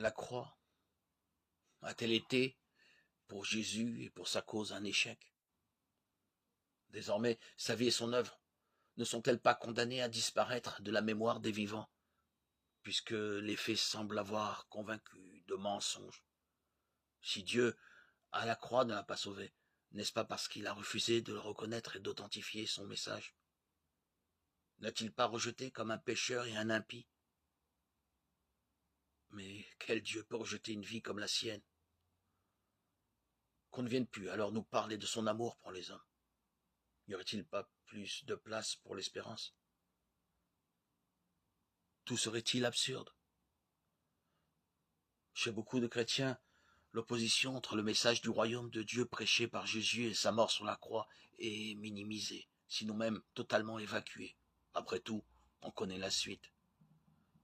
La croix a-t-elle été, pour Jésus et pour sa cause, un échec? Désormais, sa vie et son œuvre ne sont-elles pas condamnées à disparaître de la mémoire des vivants, puisque les faits semblent avoir convaincu de mensonges? Si Dieu, à la croix, ne l'a pas sauvé, n'est-ce pas parce qu'il a refusé de le reconnaître et d'authentifier son message? N'a-t-il pas rejeté comme un pécheur et un impie? Mais quel Dieu peut rejeter une vie comme la sienne? Qu'on ne vienne plus alors nous parler de son amour pour les hommes. N'y aurait-il pas plus de place pour l'espérance? Tout serait-il absurde? Chez beaucoup de chrétiens, l'opposition entre le message du royaume de Dieu prêché par Jésus et sa mort sur la croix est minimisée, sinon même totalement évacuée. Après tout, on connaît la suite.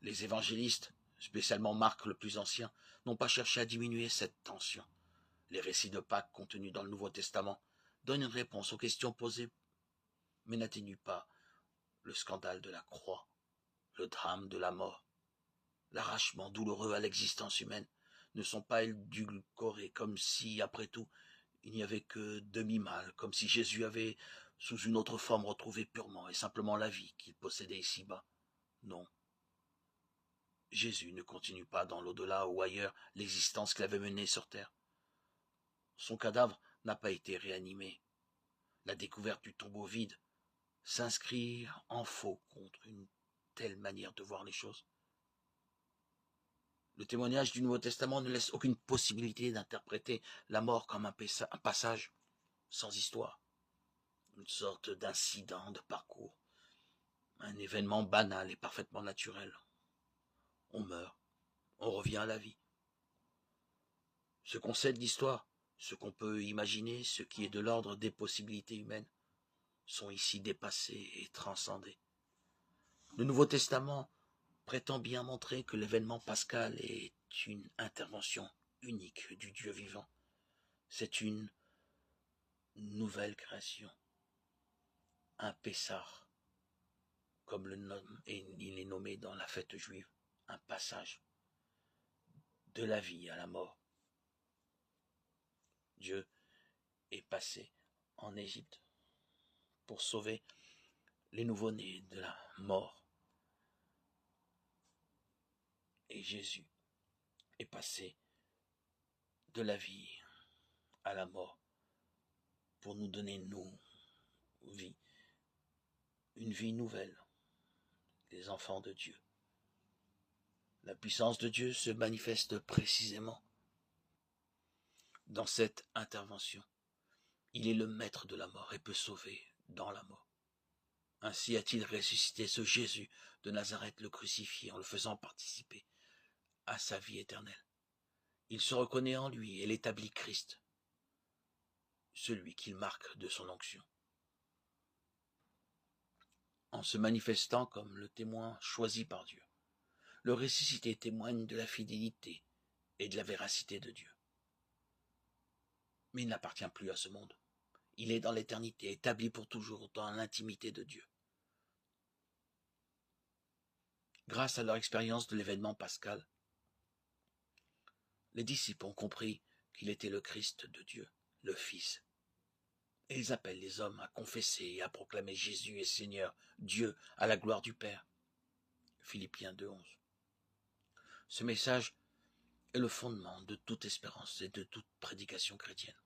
Les évangélistes, spécialement Marc le plus ancien, n'ont pas cherché à diminuer cette tension. Les récits de Pâques contenus dans le Nouveau Testament donnent une réponse aux questions posées, mais n'atténuent pas le scandale de la croix, le drame de la mort. L'arrachement douloureux à l'existence humaine ne sont pas édulcorés, comme si, après tout, il n'y avait que demi-mal, comme si Jésus avait, sous une autre forme, retrouvé purement et simplement la vie qu'il possédait ici-bas. Non. Jésus ne continue pas dans l'au-delà ou ailleurs l'existence qu'il avait menée sur terre. Son cadavre n'a pas été réanimé. La découverte du tombeau vide s'inscrit en faux contre une telle manière de voir les choses. Le témoignage du Nouveau Testament ne laisse aucune possibilité d'interpréter la mort comme un passage sans histoire, une sorte d'incident de parcours, un événement banal et parfaitement naturel. On meurt, on revient à la vie. Ce qu'on sait de l'histoire, ce qu'on peut imaginer, ce qui est de l'ordre des possibilités humaines, sont ici dépassés et transcendés. Le Nouveau Testament prétend bien montrer que l'événement pascal est une intervention unique du Dieu vivant. C'est une nouvelle création, un Pessah, comme le nomme, et il est nommé dans la fête juive, un passage de la vie à la mort. Dieu est passé en Égypte pour sauver les nouveau-nés de la mort. Et Jésus est passé de la vie à la mort pour nous donner, nous, vie, une vie nouvelle, les enfants de Dieu. La puissance de Dieu se manifeste précisément dans cette intervention. Il est le maître de la mort et peut sauver dans la mort. Ainsi a-t-il ressuscité ce Jésus de Nazareth le crucifié en le faisant participer à sa vie éternelle. Il se reconnaît en lui et l'établit Christ, celui qu'il marque de son onction. En se manifestant comme le témoin choisi par Dieu, le ressuscité témoigne de la fidélité et de la véracité de Dieu. Mais il n'appartient plus à ce monde. Il est dans l'éternité, établi pour toujours dans l'intimité de Dieu. Grâce à leur expérience de l'événement pascal, les disciples ont compris qu'il était le Christ de Dieu, le Fils. Et ils appellent les hommes à confesser et à proclamer Jésus est Seigneur, Dieu, à la gloire du Père. Philippiens 2,11. Ce message est le fondement de toute espérance et de toute prédication chrétienne.